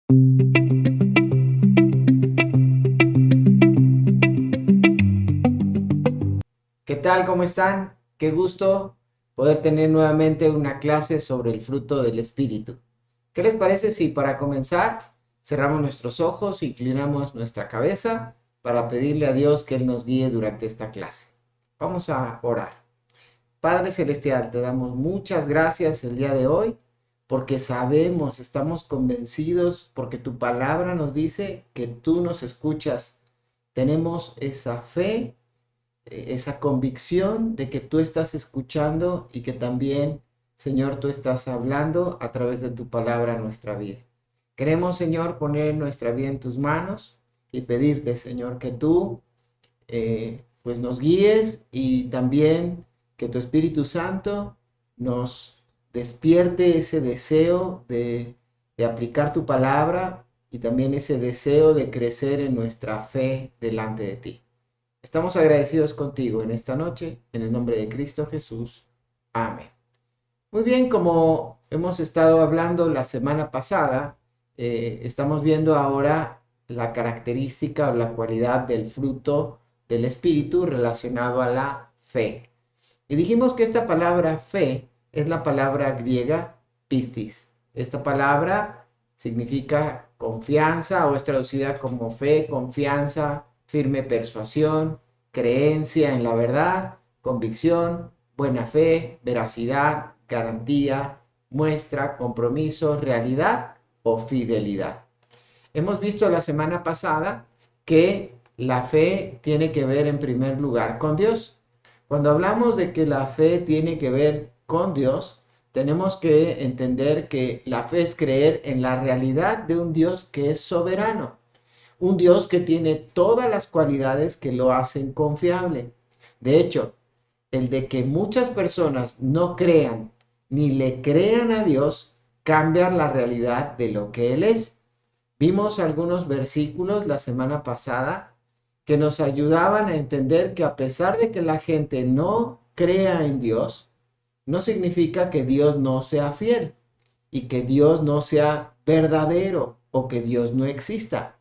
¿Qué tal? ¿Cómo están? Qué gusto poder tener nuevamente una clase sobre el fruto del Espíritu. ¿Qué les parece si para comenzar cerramos nuestros ojos, inclinamos nuestra cabeza para pedirle a Dios que Él nos guíe durante esta clase? Vamos a orar. Padre Celestial, te damos muchas gracias el día de hoy porque sabemos, estamos convencidos, porque tu palabra nos dice que tú nos escuchas. Tenemos esa fe, esa convicción de que tú estás escuchando y que también, Señor, tú estás hablando a través de tu palabra a nuestra vida. Queremos, Señor, poner nuestra vida en tus manos y pedirte, Señor, que tú pues nos guíes y también que tu Espíritu Santo nos despierte ese deseo de aplicar tu palabra y también ese deseo de crecer en nuestra fe delante de ti. Estamos agradecidos contigo en esta noche, en el nombre de Cristo Jesús. Amén. Muy bien, como hemos estado hablando la semana pasada, estamos viendo ahora la característica o la cualidad del fruto del Espíritu relacionado a la fe. Y dijimos que esta palabra fe es la palabra griega pistis. Esta palabra significa confianza o es traducida como fe, confianza, firme persuasión, creencia en la verdad, convicción, buena fe, veracidad, garantía, muestra, compromiso, realidad o fidelidad. Hemos visto la semana pasada que la fe tiene que ver en primer lugar con Dios. Cuando hablamos de que la fe tiene que ver con Dios, tenemos que entender que la fe es creer en la realidad de un Dios que es soberano, un Dios que tiene todas las cualidades que lo hacen confiable. De hecho, el de que muchas personas no crean ni le crean a Dios cambia la realidad de lo que Él es. Vimos algunos versículos la semana pasada que nos ayudaban a entender que a pesar de que la gente no crea en Dios, no significa que Dios no sea fiel y que Dios no sea verdadero o que Dios no exista.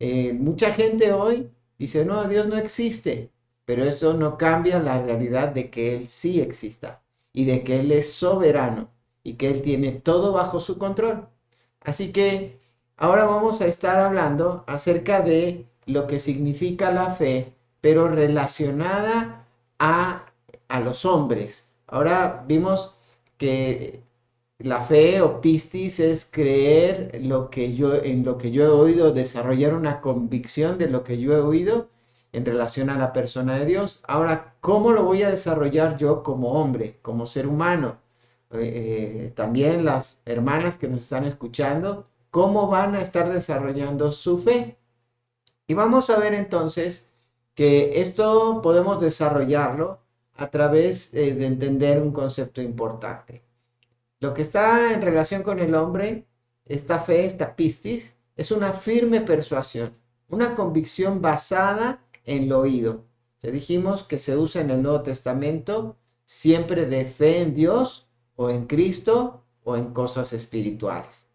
Mucha gente hoy dice, no, Dios no existe, pero eso no cambia la realidad de que Él sí exista y de que Él es soberano y que Él tiene todo bajo su control. Así que ahora vamos a estar hablando acerca de lo que significa la fe, pero relacionada a, a los hombres. Ahora vimos que la fe o pistis es creer en lo que yo he oído, desarrollar una convicción de lo que yo he oído en relación a la persona de Dios. Ahora, ¿cómo lo voy a desarrollar yo como hombre, como ser humano? También las hermanas que nos están escuchando, ¿cómo van a estar desarrollando su fe? Y vamos a ver entonces que esto podemos desarrollarlo a través de entender un concepto importante. Lo que está en relación con el hombre, esta fe, esta pistis, es una firme persuasión, una convicción basada en lo oído. Ya dijimos que se usa en el Nuevo Testamento siempre de fe en Dios o en Cristo o en cosas espirituales.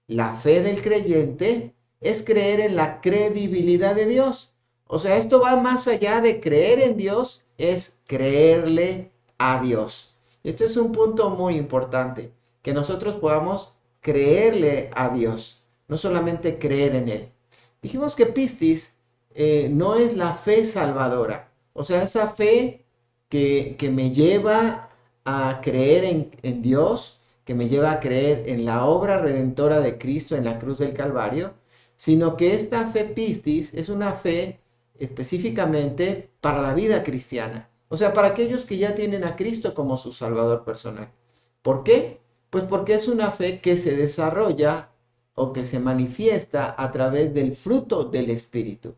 La fe del creyente es creer en la credibilidad de Dios. O sea, esto va más allá de creer en Dios, es creerle a Dios. Este es un punto muy importante, que nosotros podamos creerle a Dios, no solamente creer en Él. Dijimos que pistis no es la fe salvadora, o sea, esa fe que me lleva a creer en Dios, que me lleva a creer en la obra redentora de Cristo en la cruz del Calvario, sino que esta fe pistis es una fe específicamente para la vida cristiana. O sea, para aquellos que ya tienen a Cristo como su Salvador personal. ¿Por qué? Pues porque es una fe que se desarrolla o que se manifiesta a través del fruto del Espíritu.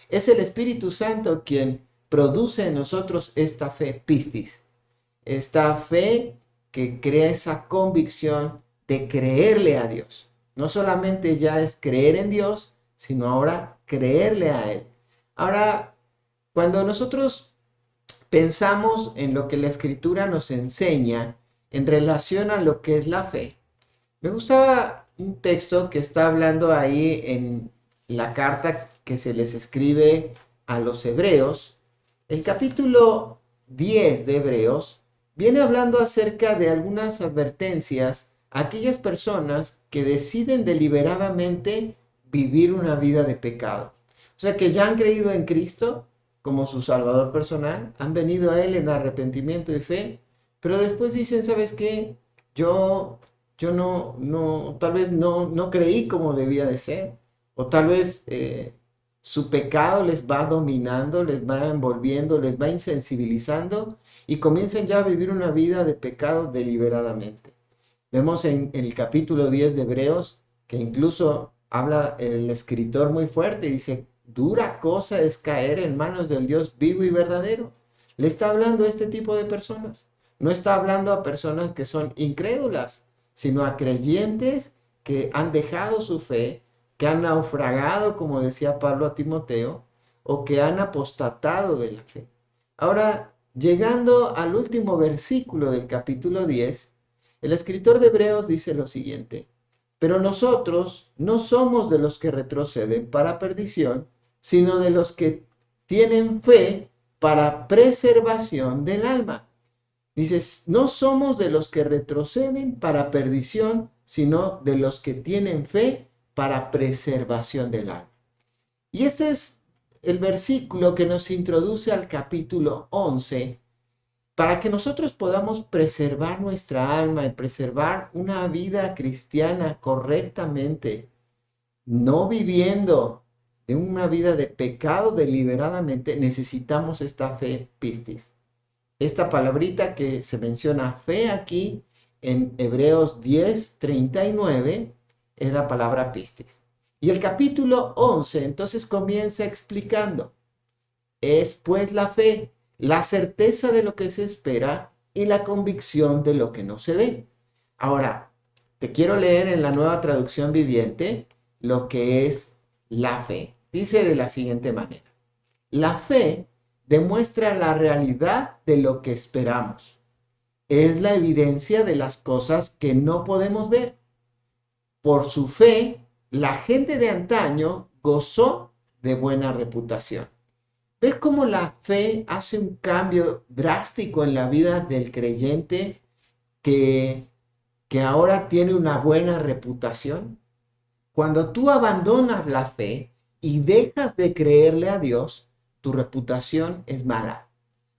Es el Espíritu Santo quien produce en nosotros esta fe pistis, esta fe que crea esa convicción de creerle a Dios. No solamente ya es creer en Dios, sino ahora creerle a Él. Ahora, cuando nosotros pensamos en lo que la Escritura nos enseña en relación a lo que es la fe, me gusta un texto que está hablando ahí en la carta que se les escribe a los hebreos. El capítulo 10 de Hebreos viene hablando acerca de algunas advertencias a aquellas personas que deciden deliberadamente vivir una vida de pecado. O sea, que ya han creído en Cristo como su Salvador personal, han venido a Él en arrepentimiento y fe, pero después dicen, ¿sabes qué? Yo, yo tal vez no creí como debía de ser, o tal vez su pecado les va dominando, les va envolviendo, les va insensibilizando y comienzan ya a vivir una vida de pecado deliberadamente. Vemos en el capítulo 10 de Hebreos que incluso habla el escritor muy fuerte y dice, dura cosa es caer en manos del Dios vivo y verdadero. Le está hablando a este tipo de personas. No está hablando a personas que son incrédulas, sino a creyentes que han dejado su fe, que han naufragado, como decía Pablo a Timoteo, o que han apostatado de la fe. Ahora, llegando al último versículo del capítulo 10, el escritor de Hebreos dice lo siguiente, pero nosotros no somos de los que retroceden para perdición, sino de los que tienen fe para preservación del alma. Dices, no somos de los que retroceden para perdición, sino de los que tienen fe para preservación del alma. Y este es el versículo que nos introduce al capítulo 11 para que nosotros podamos preservar nuestra alma y preservar una vida cristiana correctamente, no viviendo de una vida de pecado deliberadamente, necesitamos esta fe pistis. Esta palabrita que se menciona fe aquí en Hebreos 10:39 es la palabra pistis. Y el capítulo 11 entonces comienza explicando, es pues la fe, la certeza de lo que se espera y la convicción de lo que no se ve. Ahora, te quiero leer en la Nueva Traducción Viviente lo que es la fe. Dice de la siguiente manera. La fe demuestra la realidad de lo que esperamos. Es la evidencia de las cosas que no podemos ver. Por su fe, la gente de antaño gozó de buena reputación. ¿Ves cómo la fe hace un cambio drástico en la vida del creyente que, que ahora tiene una buena reputación? Cuando tú abandonas la fe y dejas de creerle a Dios, tu reputación es mala.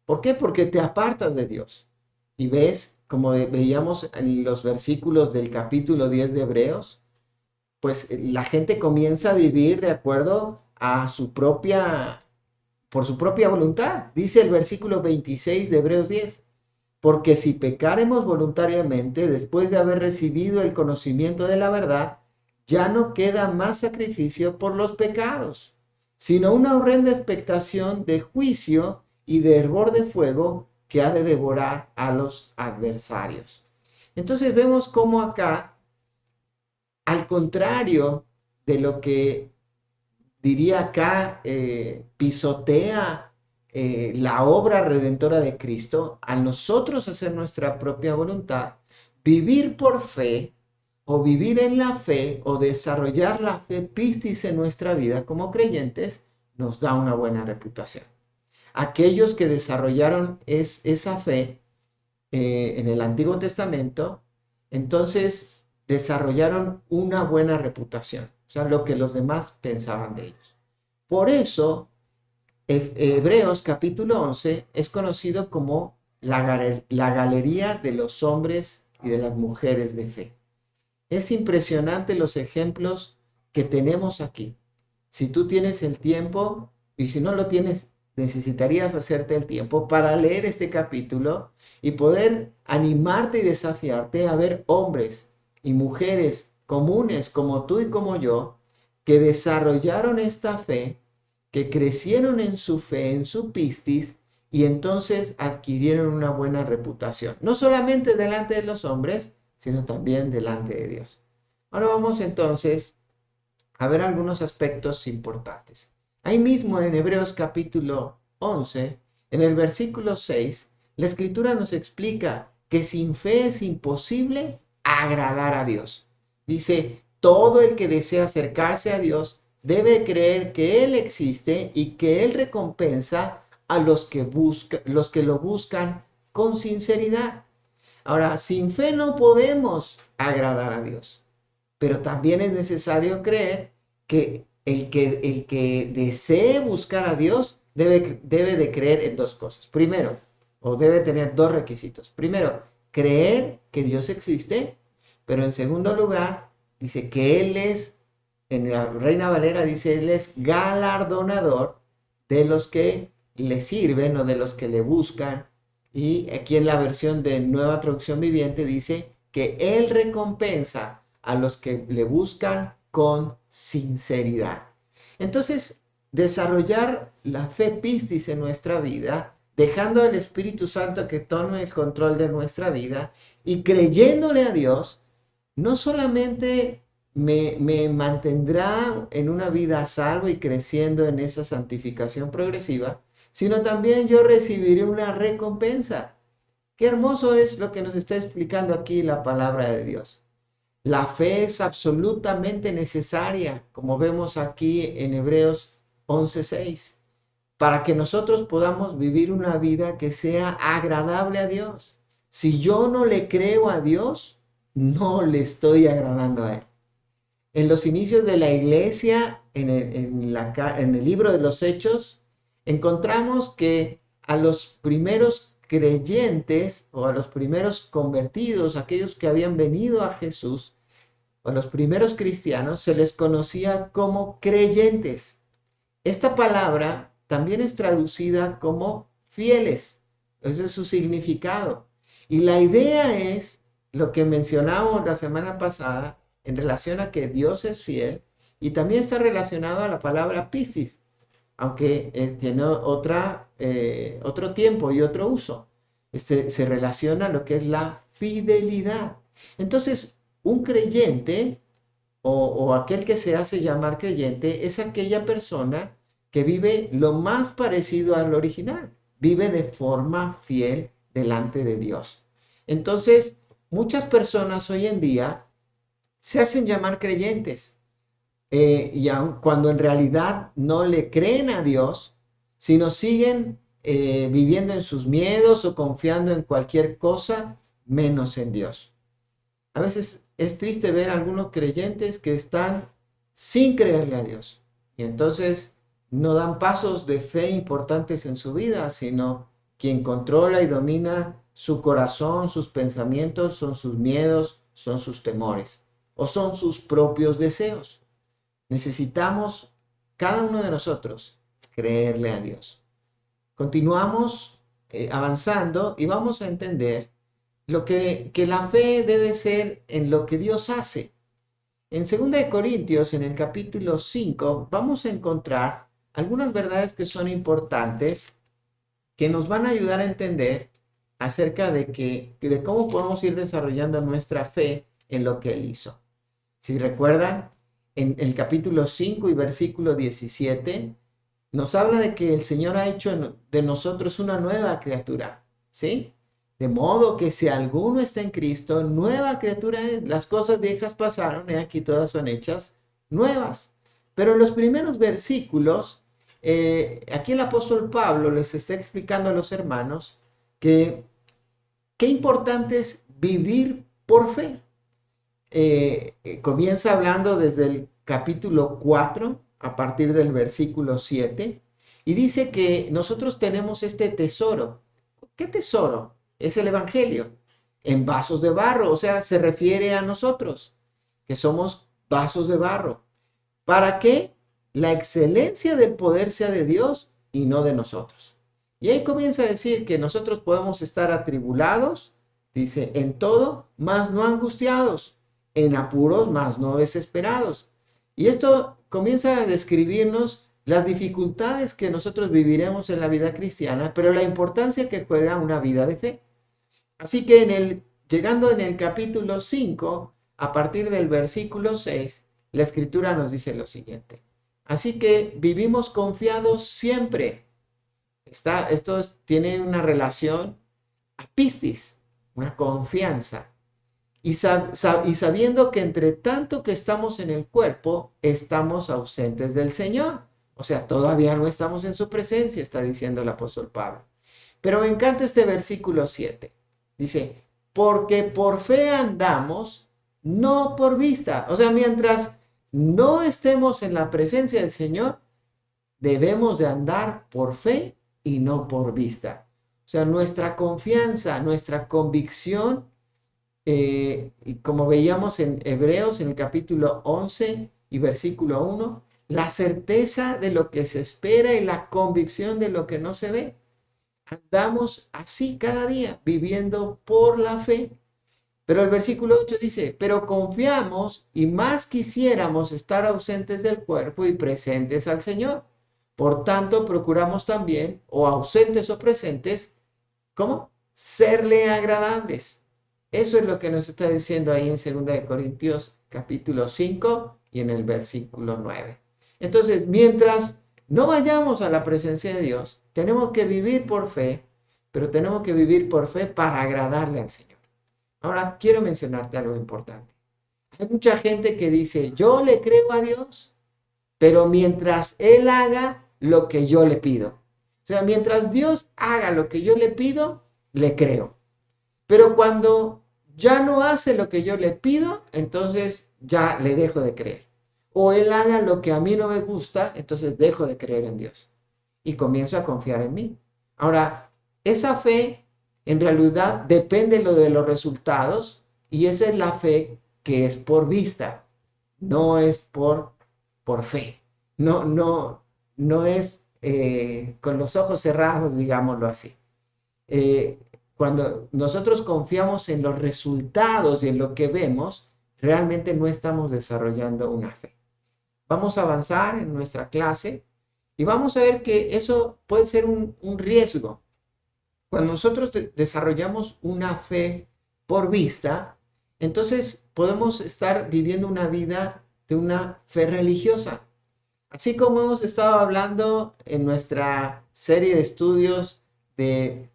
¿Por qué? Porque te apartas de Dios. Y ves, como veíamos en los versículos del capítulo 10 de Hebreos, pues la gente comienza a vivir de acuerdo a por su propia voluntad. Dice el versículo 26 de Hebreos 10, porque si pecaremos voluntariamente después de haber recibido el conocimiento de la verdad, ya no queda más sacrificio por los pecados, sino una horrenda expectación de juicio y de hervor de fuego que ha de devorar a los adversarios. Entonces vemos cómo acá, al contrario de lo que diría acá, pisotea la obra redentora de Cristo, a nosotros hacer nuestra propia voluntad, vivir por fe o vivir en la fe o desarrollar la fe pistis en nuestra vida como creyentes, nos da una buena reputación. Aquellos que desarrollaron esa fe en el Antiguo Testamento, entonces desarrollaron una buena reputación, o sea, lo que los demás pensaban de ellos. Por eso, Hebreos capítulo 11 es conocido como la galería de los hombres y de las mujeres de fe. Es impresionante los ejemplos que tenemos aquí. Si tú tienes el tiempo, y si no lo tienes, necesitarías hacerte el tiempo para leer este capítulo y poder animarte y desafiarte a ver hombres y mujeres comunes como tú y como yo, que desarrollaron esta fe, que crecieron en su fe, en su pistis, y entonces adquirieron una buena reputación, no solamente delante de los hombres, sino también delante de Dios. Ahora vamos entonces a ver algunos aspectos importantes. Ahí mismo en Hebreos capítulo 11, en el versículo 6, la escritura nos explica que sin fe es imposible agradar a Dios. Dice, todo el que desea acercarse a Dios debe creer que Él existe y que Él recompensa a los que lo buscan con sinceridad. Ahora, sin fe no podemos agradar a Dios, pero también es necesario creer que el que desee buscar a Dios debe de creer en dos cosas. Primero, o debe tener dos requisitos. Primero, creer que Dios existe, pero en segundo lugar, dice que Él es, en la Reina Valera dice, Él es galardonador de los que le sirven o de los que le buscan. Y aquí en la versión de Nueva Traducción Viviente dice que Él recompensa a los que le buscan con sinceridad. Entonces, desarrollar la fe pistis en nuestra vida, dejando al Espíritu Santo que tome el control de nuestra vida y creyéndole a Dios, no solamente me mantendrá en una vida a salvo y creciendo en esa santificación progresiva, sino también yo recibiré una recompensa. Qué hermoso es lo que nos está explicando aquí la palabra de Dios. La fe es absolutamente necesaria, como vemos aquí en Hebreos 11:6, para que nosotros podamos vivir una vida que sea agradable a Dios. Si yo no le creo a Dios, no le estoy agradando a Él. En los inicios de la iglesia, en el libro de los Hechos, encontramos que a los primeros creyentes o a los primeros convertidos, aquellos que habían venido a Jesús, o a los primeros cristianos, se les conocía como creyentes. Esta palabra también es traducida como fieles. Ese es su significado. Y la idea es lo que mencionamos la semana pasada en relación a que Dios es fiel y también está relacionado a la palabra pistis, aunque tiene otro tiempo y otro uso. Se relaciona a lo que es la fidelidad. Entonces, un creyente o aquel que se hace llamar creyente es aquella persona que vive lo más parecido al original, vive de forma fiel delante de Dios. Entonces, muchas personas hoy en día se hacen llamar creyentes, y aun cuando en realidad no le creen a Dios, sino siguen viviendo en sus miedos o confiando en cualquier cosa menos en Dios. A veces es triste ver a algunos creyentes que están sin creerle a Dios y entonces no dan pasos de fe importantes en su vida, sino quien controla y domina su corazón, sus pensamientos, son sus miedos, son sus temores o son sus propios deseos. Necesitamos, cada uno de nosotros, creerle a Dios. Continuamos avanzando y vamos a entender que la fe debe ser en lo que Dios hace. En 2 Corintios, en el capítulo 5, vamos a encontrar algunas verdades que son importantes, que nos van a ayudar a entender acerca de cómo podemos ir desarrollando nuestra fe en lo que Él hizo. Si recuerdan, en el capítulo 5 y versículo 17, nos habla de que el Señor ha hecho de nosotros una nueva criatura, ¿sí? De modo que si alguno está en Cristo, nueva criatura es. Las cosas viejas pasaron y aquí todas son hechas nuevas. Pero en los primeros versículos, aquí el apóstol Pablo les está explicando a los hermanos que qué importante es vivir por fe. Comienza hablando desde el capítulo 4, a partir del versículo 7, y dice que nosotros tenemos este tesoro. ¿Qué tesoro? Es el Evangelio, en vasos de barro, o sea, se refiere a nosotros, que somos vasos de barro, para que la excelencia del poder sea de Dios y no de nosotros. Y ahí comienza a decir que nosotros podemos estar atribulados, dice, en todo, mas no angustiados, en apuros, mas no desesperados. Y esto comienza a describirnos las dificultades que nosotros viviremos en la vida cristiana, pero la importancia que juega una vida de fe. Así que llegando en el capítulo 5, a partir del versículo 6, la escritura nos dice lo siguiente. Así que vivimos confiados siempre. Tiene una relación apistis, una confianza. y sabiendo que entre tanto que estamos en el cuerpo, estamos ausentes del Señor. O sea, todavía no estamos en su presencia, está diciendo el apóstol Pablo. Pero me encanta este versículo 7. Dice, porque por fe andamos, no por vista. O sea, mientras no estemos en la presencia del Señor, debemos de andar por fe y no por vista. O sea, nuestra confianza, nuestra convicción, y como veíamos en Hebreos, en el capítulo 11 y versículo 1, la certeza de lo que se espera y la convicción de lo que no se ve. Andamos así cada día, viviendo por la fe. Pero el versículo 8 dice, pero confiamos y más quisiéramos estar ausentes del cuerpo y presentes al Señor. Por tanto, procuramos también, o ausentes o presentes, ¿cómo? Serle agradables. Eso es lo que nos está diciendo ahí en 2 Corintios capítulo 5 y en el versículo 9. Entonces, mientras no vayamos a la presencia de Dios, tenemos que vivir por fe, pero tenemos que vivir por fe para agradarle al Señor. Ahora, quiero mencionarte algo importante. Hay mucha gente que dice, yo le creo a Dios, pero mientras Él haga lo que yo le pido. O sea, mientras Dios haga lo que yo le pido, le creo. Pero cuando ya no hace lo que yo le pido, entonces ya le dejo de creer. O Él haga lo que a mí no me gusta, entonces dejo de creer en Dios. Y comienzo a confiar en mí. Ahora, esa fe en realidad depende lo de los resultados y esa es la fe que es por vista, no es por fe. No es con los ojos cerrados, digámoslo así. Eh, Cuando nosotros confiamos en los resultados y en lo que vemos, realmente no estamos desarrollando una fe. Vamos a avanzar en nuestra clase y vamos a ver que eso puede ser un riesgo. Cuando nosotros desarrollamos una fe por vista, entonces podemos estar viviendo una vida de una fe religiosa. Así como hemos estado hablando en nuestra serie de estudios de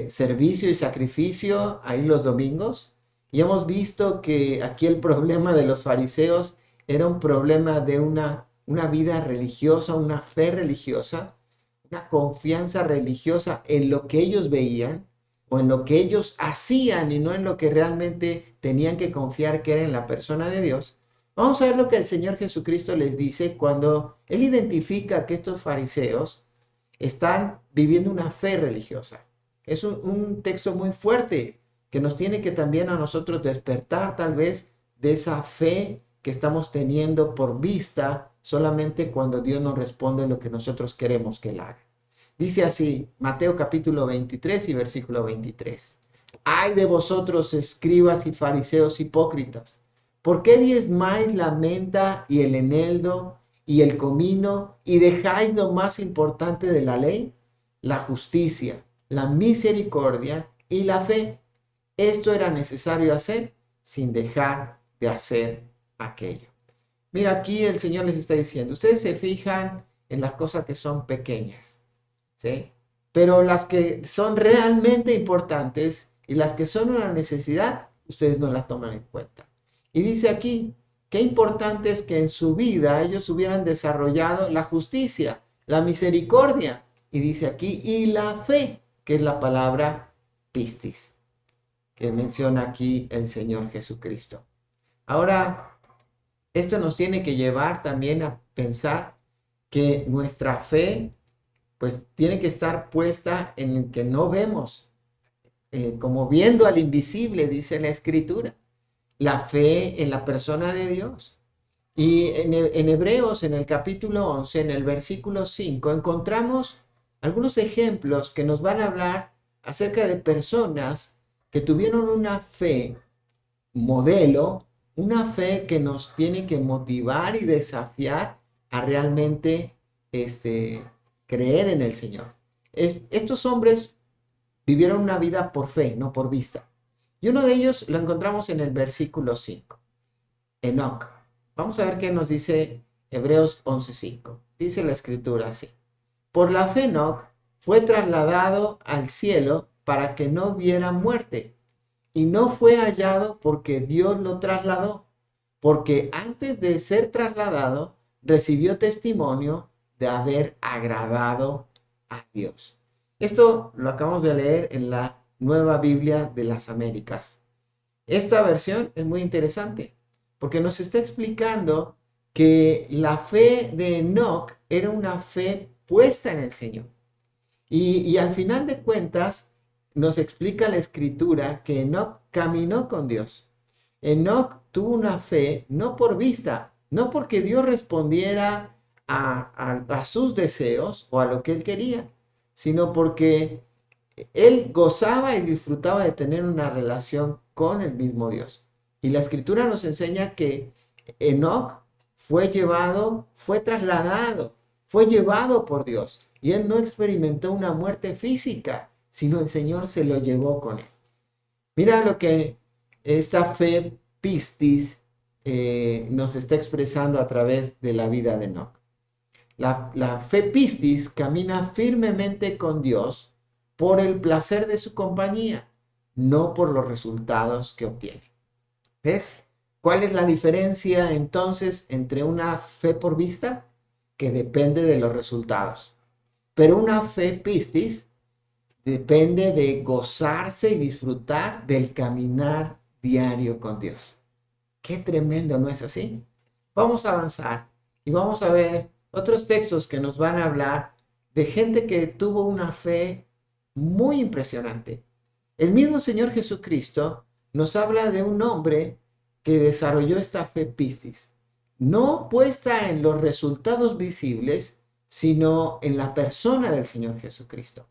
servicio y sacrificio, ahí los domingos, y hemos visto que aquí el problema de los fariseos era un problema de una vida religiosa, una fe religiosa, una confianza religiosa en lo que ellos veían o en lo que ellos hacían y no en lo que realmente tenían que confiar que era en la persona de Dios. Vamos a ver lo que el Señor Jesucristo les dice cuando Él identifica que estos fariseos están viviendo una fe religiosa. Es un texto muy fuerte que nos tiene que también a nosotros despertar tal vez de esa fe que estamos teniendo por vista solamente cuando Dios nos responde lo que nosotros queremos que Él haga. Dice así, Mateo capítulo 23 y versículo 23. Ay de vosotros, escribas y fariseos hipócritas, ¿por qué diezmáis la menta y el eneldo y el comino y dejáis lo más importante de la ley? La justicia, la misericordia y la fe. Esto era necesario hacer sin dejar de hacer aquello. Mira, aquí el Señor les está diciendo, ustedes se fijan en las cosas que son pequeñas, ¿sí? Pero las que son realmente importantes y las que son una necesidad, ustedes no las toman en cuenta. Y dice aquí, qué importante es que en su vida ellos hubieran desarrollado la justicia, la misericordia, y dice aquí, y la fe, que es la palabra pistis, que menciona aquí el Señor Jesucristo. Ahora, esto nos tiene que llevar también a pensar que nuestra fe pues tiene que estar puesta en el que no vemos, como viendo al invisible, dice la Escritura, la fe en la persona de Dios. Y en Hebreos, en el capítulo 11, en el versículo 5, encontramos algunos ejemplos que nos van a hablar acerca de personas que tuvieron una fe modelo, una fe que nos tiene que motivar y desafiar a realmente creer en el Señor. Estos hombres vivieron una vida por fe, no por vista. Y uno de ellos lo encontramos en el versículo 5, Enoc. Vamos a ver qué nos dice Hebreos 11:5. Dice la escritura así. Por la fe Enoc fue trasladado al cielo para que no viera muerte y no fue hallado porque Dios lo trasladó, porque antes de ser trasladado recibió testimonio de haber agradado a Dios. Esto lo acabamos de leer en la Nueva Biblia de las Américas. Esta versión es muy interesante porque nos está explicando que la fe de Enoch era una fe puesta en el Señor. Y al final de cuentas nos explica la escritura que Enoch caminó con Dios. Enoch tuvo una fe no por vista, no porque Dios respondiera a sus deseos o a lo que él quería, sino porque él gozaba y disfrutaba de tener una relación con el mismo Dios. Y la escritura nos enseña que Enoc fue llevado, fue trasladado, fue llevado por Dios. Y él no experimentó una muerte física, sino el Señor se lo llevó con él. Mira lo que esta fe pistis nos está expresando a través de la vida de Enoc. La fe pistis camina firmemente con Dios por el placer de su compañía, no por los resultados que obtiene. ¿Ves? ¿Cuál es la diferencia entonces entre una fe por vista? Que depende de los resultados. Pero una fe pistis depende de gozarse y disfrutar del caminar diario con Dios. Qué tremendo, ¿no es así? Vamos a avanzar y vamos a ver otros textos que nos van a hablar de gente que tuvo una fe muy impresionante. El mismo Señor Jesucristo nos habla de un hombre que desarrolló esta fe pistis, no puesta en los resultados visibles, sino en la persona del Señor Jesucristo.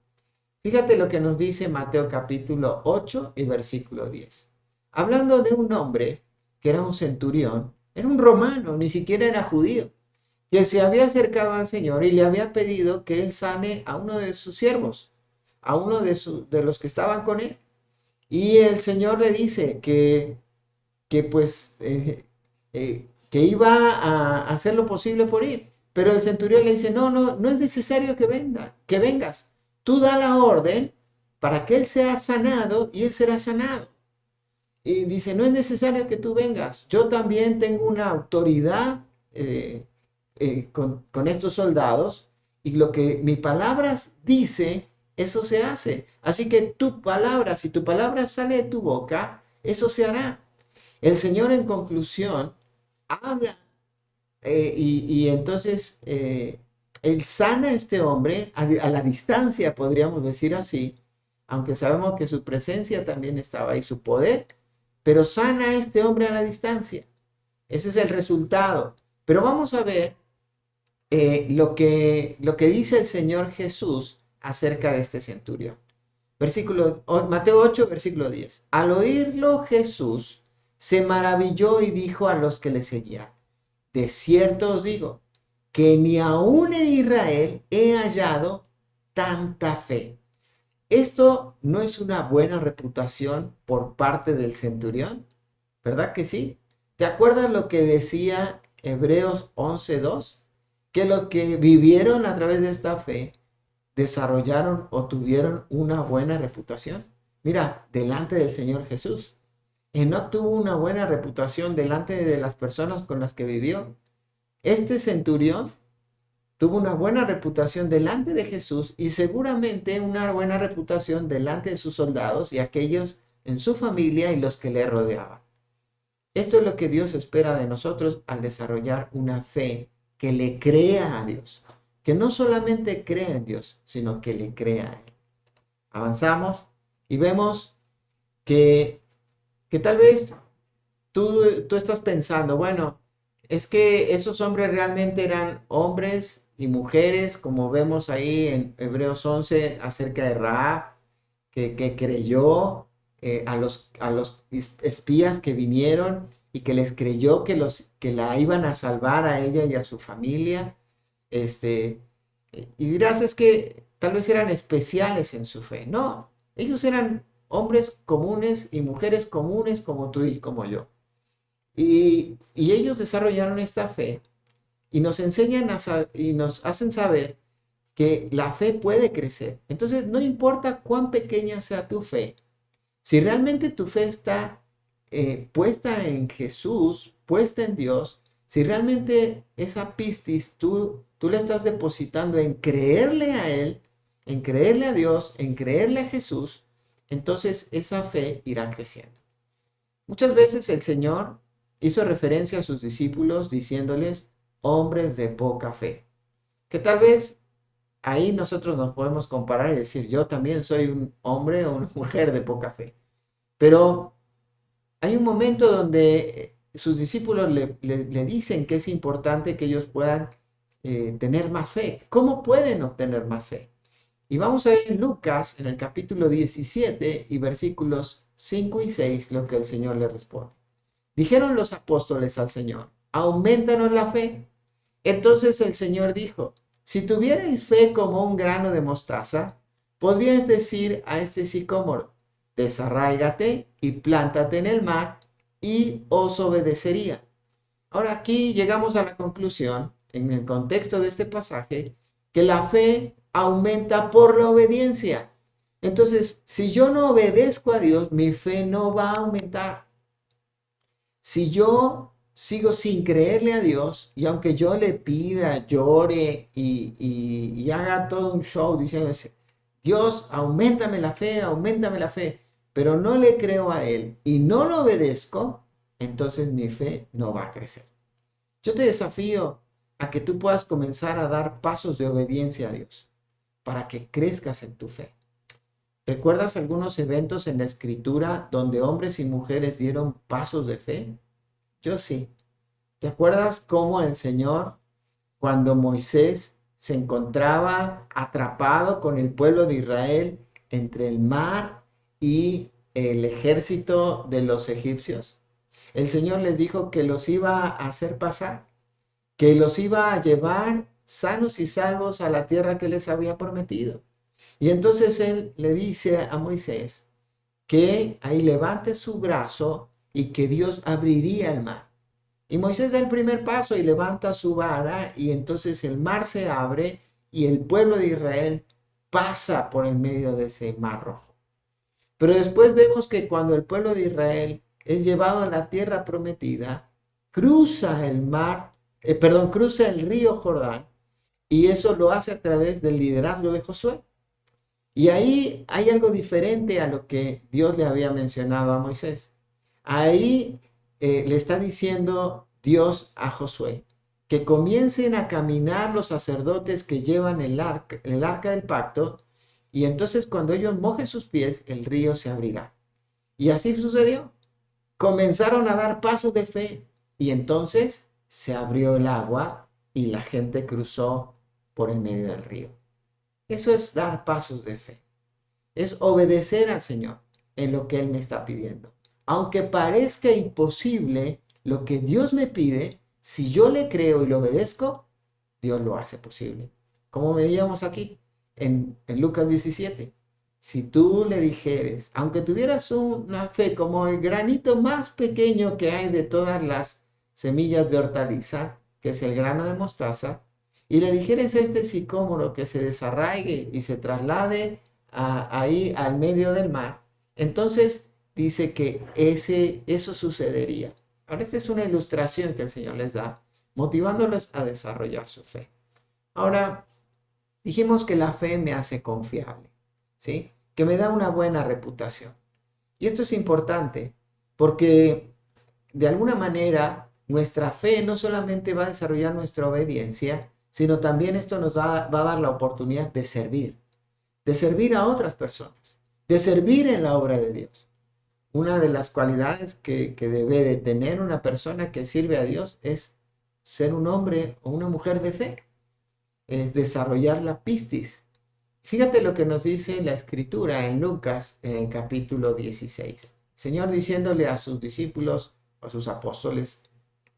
Fíjate lo que nos dice Mateo capítulo 8 y versículo 10. Hablando de un hombre que era un centurión, era un romano, ni siquiera era judío, que se había acercado al Señor y le había pedido que él sane a uno de sus siervos, a uno de los que estaban con él. Y el Señor le dice que iba a hacer lo posible por ir. Pero el centurión le dice, no es necesario que vengas. Tú da la orden para que él sea sanado y él será sanado. Y dice, no es necesario que tú vengas. Yo también tengo una autoridad con estos soldados y lo que mi palabra dice, eso se hace. Así que tu palabra, si tu palabra sale de tu boca, eso se hará. El Señor en conclusión habla y entonces él sana a este hombre a la distancia, podríamos decir así, aunque sabemos que su presencia también estaba ahí, su poder, pero sana a este hombre a la distancia. Ese es el resultado. Pero vamos a ver lo que dice el Señor Jesús acerca de este centurión. Mateo 8, versículo 10. Al oírlo Jesús se maravilló y dijo a los que le seguían, de cierto os digo, que ni aún en Israel he hallado tanta fe. Esto no es una buena reputación por parte del centurión, ¿verdad que sí? ¿Te acuerdas lo que decía Hebreos 11:2? Que los que vivieron a través de esta fe desarrollaron o tuvieron una buena reputación. Mira, delante del Señor Jesús. Enoc tuvo una buena reputación delante de las personas con las que vivió. Este centurión tuvo una buena reputación delante de Jesús y seguramente una buena reputación delante de sus soldados y aquellos en su familia y los que le rodeaban. Esto es lo que Dios espera de nosotros al desarrollar una fe que le crea a Dios, que no solamente crea en Dios, sino que le crea a Él. Avanzamos y vemos que, que tal vez tú estás pensando, bueno, es que esos hombres realmente eran hombres y mujeres, como vemos ahí en Hebreos 11 acerca de Rahab, que creyó a los espías que vinieron y que les creyó que la iban a salvar a ella y a su familia. Este, y dirás, es que tal vez eran especiales en su fe. No, ellos eran hombres comunes y mujeres comunes como tú y como yo. Y ellos desarrollaron esta fe y nos enseñan y nos hacen saber que la fe puede crecer. Entonces, no importa cuán pequeña sea tu fe, Si realmente tu fe está puesta en Jesús, puesta en Dios, si realmente esa pistis tú la estás depositando en creerle a Él, en creerle a Dios, en creerle a Jesús, entonces esa fe irá creciendo. Muchas veces el Señor hizo referencia a sus discípulos diciéndoles hombres de poca fe, que tal vez ahí nosotros nos podemos comparar y decir, yo también soy un hombre o una mujer de poca fe. Pero hay un momento donde sus discípulos le dicen que es importante que ellos puedan tener más fe. ¿Cómo pueden obtener más fe? Y vamos a ver en Lucas, en el capítulo 17 y versículos 5 y 6, lo que el Señor le responde. Dijeron los apóstoles al Señor, aumentanos la fe. Entonces el Señor dijo, si tuvierais fe como un grano de mostaza, podríais decir a este sicómoro, desarráigate y plántate en el mar, y os obedecería. Ahora aquí llegamos a la conclusión, en el contexto de este pasaje, que la fe aumenta por la obediencia. Entonces, si yo no obedezco a Dios, mi fe no va a aumentar. Si yo sigo sin creerle a Dios, y aunque yo le pida, llore y haga todo un show diciendo, Dios, aumentame la fe, pero no le creo a Él y no lo obedezco, entonces mi fe no va a crecer. Yo te desafío a que tú puedas comenzar a dar pasos de obediencia a Dios para que crezcas en tu fe. ¿Recuerdas algunos eventos en la escritura donde hombres y mujeres dieron pasos de fe? Yo sí. ¿Te acuerdas cómo el Señor, cuando Moisés se encontraba atrapado con el pueblo de Israel entre el mar y el ejército de los egipcios? El Señor les dijo que los iba a hacer pasar, que los iba a llevar sanos y salvos a la tierra que les había prometido. Y entonces Él le dice a Moisés que ahí levante su brazo y que Dios abriría el mar. Y Moisés da el primer paso y levanta su vara y entonces el mar se abre y el pueblo de Israel pasa por el medio de ese mar rojo. Pero después vemos que cuando el pueblo de Israel es llevado a la tierra prometida, cruza el mar, cruza el río Jordán, y eso lo hace a través del liderazgo de Josué. Y ahí hay algo diferente a lo que Dios le había mencionado a Moisés. Ahí le está diciendo Dios a Josué que comiencen a caminar los sacerdotes que llevan el arca del pacto, y entonces cuando ellos mojen sus pies, el río se abrirá. Y así sucedió. Comenzaron a dar pasos de fe y entonces se abrió el agua y la gente cruzó por el medio del río. Eso es dar pasos de fe. Es obedecer al Señor en lo que Él me está pidiendo. Aunque parezca imposible lo que Dios me pide, si yo le creo y lo obedezco, Dios lo hace posible. Como veíamos aquí en Lucas 17. Si tú le dijeres, aunque tuvieras una fe como el granito más pequeño que hay de todas las semillas de hortaliza, que es el grano de mostaza, y le dijeres a este sicómoro que se desarraigue y se traslade ahí al medio del mar, entonces dice que eso sucedería. Ahora, esta es una ilustración que el Señor les da, motivándoles a desarrollar su fe. Ahora, dijimos que la fe me hace confiable, ¿sí? Que me da una buena reputación. Y esto es importante porque de alguna manera nuestra fe no solamente va a desarrollar nuestra obediencia, sino también esto nos va a dar la oportunidad de servir a otras personas, de servir en la obra de Dios. Una de las cualidades que debe de tener una persona que sirve a Dios es ser un hombre o una mujer de fe, es desarrollar la pistis. Fíjate lo que nos dice la escritura en Lucas en el capítulo 16. El Señor diciéndole a sus discípulos, a sus apóstoles,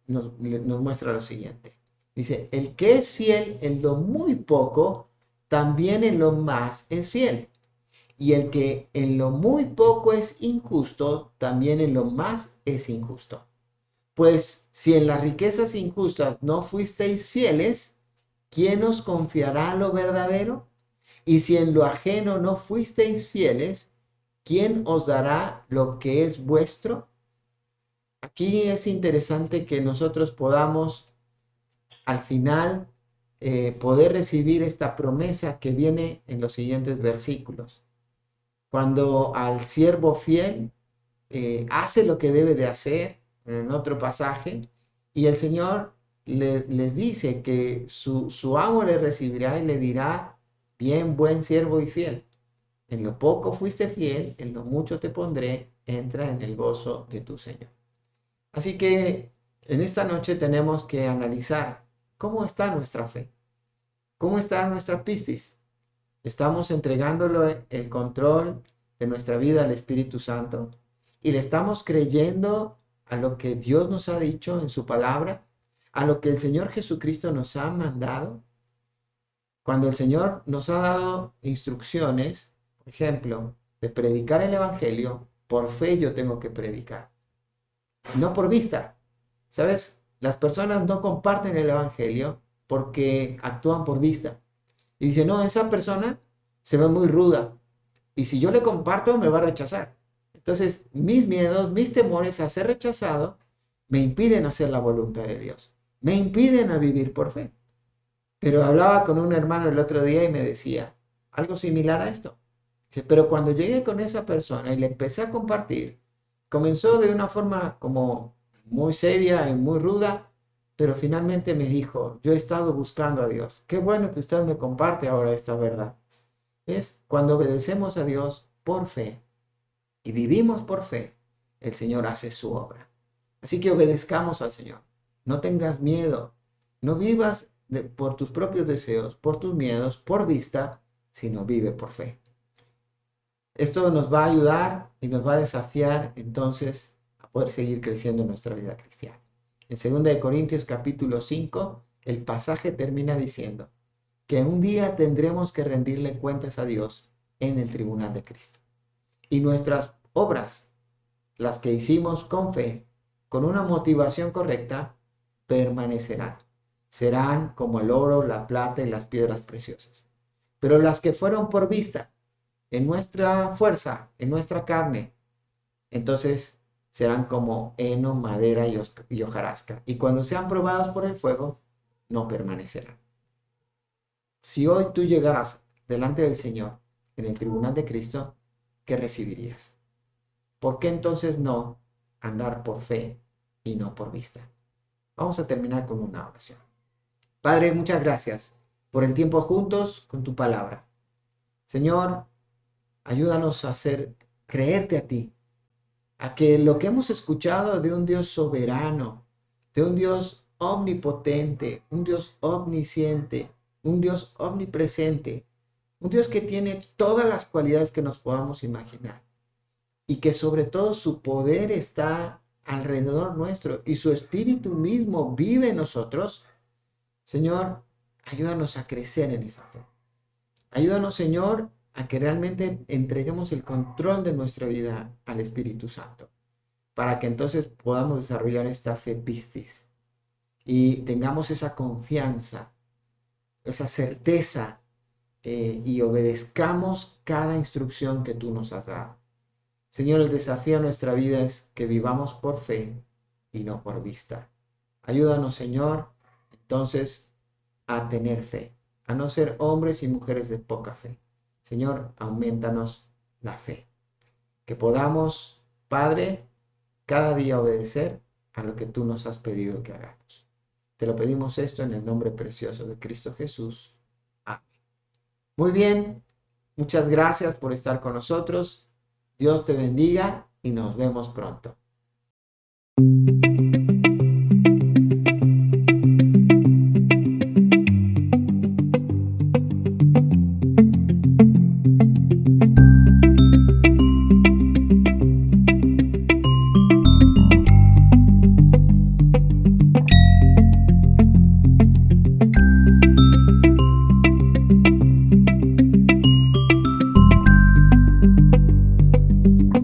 nos muestra lo siguiente. Dice, el que es fiel en lo muy poco, también en lo más es fiel. Y el que en lo muy poco es injusto, también en lo más es injusto. Pues si en las riquezas injustas no fuisteis fieles, ¿quién os confiará lo verdadero? Y si en lo ajeno no fuisteis fieles, ¿quién os dará lo que es vuestro? Aquí es interesante que nosotros podamos al final poder recibir esta promesa que viene en los siguientes versículos. Cuando al siervo fiel hace lo que debe de hacer, en otro pasaje, y el Señor les dice que su amo le recibirá y le dirá, bien, buen siervo y fiel. En lo poco fuiste fiel, en lo mucho te pondré, entra en el gozo de tu Señor. Así que en esta noche tenemos que analizar cómo está nuestra fe, cómo está nuestra pistis. Estamos entregándolo el control de nuestra vida al Espíritu Santo y le estamos creyendo a lo que Dios nos ha dicho en su palabra, a lo que el Señor Jesucristo nos ha mandado. Cuando el Señor nos ha dado instrucciones, por ejemplo, de predicar el Evangelio, por fe yo tengo que predicar, no por vista. ¿Sabes? Las personas no comparten el Evangelio porque actúan por vista. Y dicen, no, esa persona se ve muy ruda. Y si yo le comparto, me va a rechazar. Entonces, mis miedos, mis temores a ser rechazado, me impiden hacer la voluntad de Dios. Me impiden a vivir por fe. Pero hablaba con un hermano el otro día y me decía algo similar a esto. Dice, pero cuando llegué con esa persona y le empecé a compartir, comenzó de una forma como muy seria y muy ruda, pero finalmente me dijo, yo he estado buscando a Dios. Qué bueno que usted me comparte ahora esta verdad. Es cuando obedecemos a Dios por fe y vivimos por fe, el Señor hace su obra. Así que obedezcamos al Señor. No tengas miedo. No vivas por tus propios deseos, por tus miedos, por vista, sino vive por fe. Esto nos va a ayudar y nos va a desafiar entonces a poder seguir creciendo en nuestra vida cristiana. En 2 Corintios capítulo 5, el pasaje termina diciendo que un día tendremos que rendirle cuentas a Dios en el tribunal de Cristo. Y nuestras obras, las que hicimos con fe, con una motivación correcta, permanecerán. Serán como el oro, la plata y las piedras preciosas. Pero las que fueron por vista, en nuestra fuerza, en nuestra carne, entonces serán como heno, madera y hojarasca. Y cuando sean probadas por el fuego, no permanecerán. Si hoy tú llegaras delante del Señor en el tribunal de Cristo, ¿qué recibirías? ¿Por qué entonces no andar por fe y no por vista? Vamos a terminar con una oración. Padre, muchas gracias por el tiempo juntos con tu palabra. Señor, ayúdanos a creerte a ti, a que lo que hemos escuchado de un Dios soberano, de un Dios omnipotente, un Dios omnisciente, un Dios omnipresente, un Dios que tiene todas las cualidades que nos podamos imaginar y que sobre todo su poder está alrededor nuestro y su espíritu mismo vive en nosotros. Señor, ayúdanos a crecer en esa fe. Ayúdanos, Señor, a que realmente entreguemos el control de nuestra vida al Espíritu Santo, para que entonces podamos desarrollar esta fe pistis y tengamos esa confianza, esa certeza y obedezcamos cada instrucción que tú nos has dado. Señor, el desafío a nuestra vida es que vivamos por fe y no por vista. Ayúdanos, Señor, entonces a tener fe, a no ser hombres y mujeres de poca fe. Señor, aumentanos la fe. Que podamos, Padre, cada día obedecer a lo que tú nos has pedido que hagamos. Te lo pedimos esto en el nombre precioso de Cristo Jesús. Amén. Muy bien, muchas gracias por estar con nosotros. Dios te bendiga y nos vemos pronto.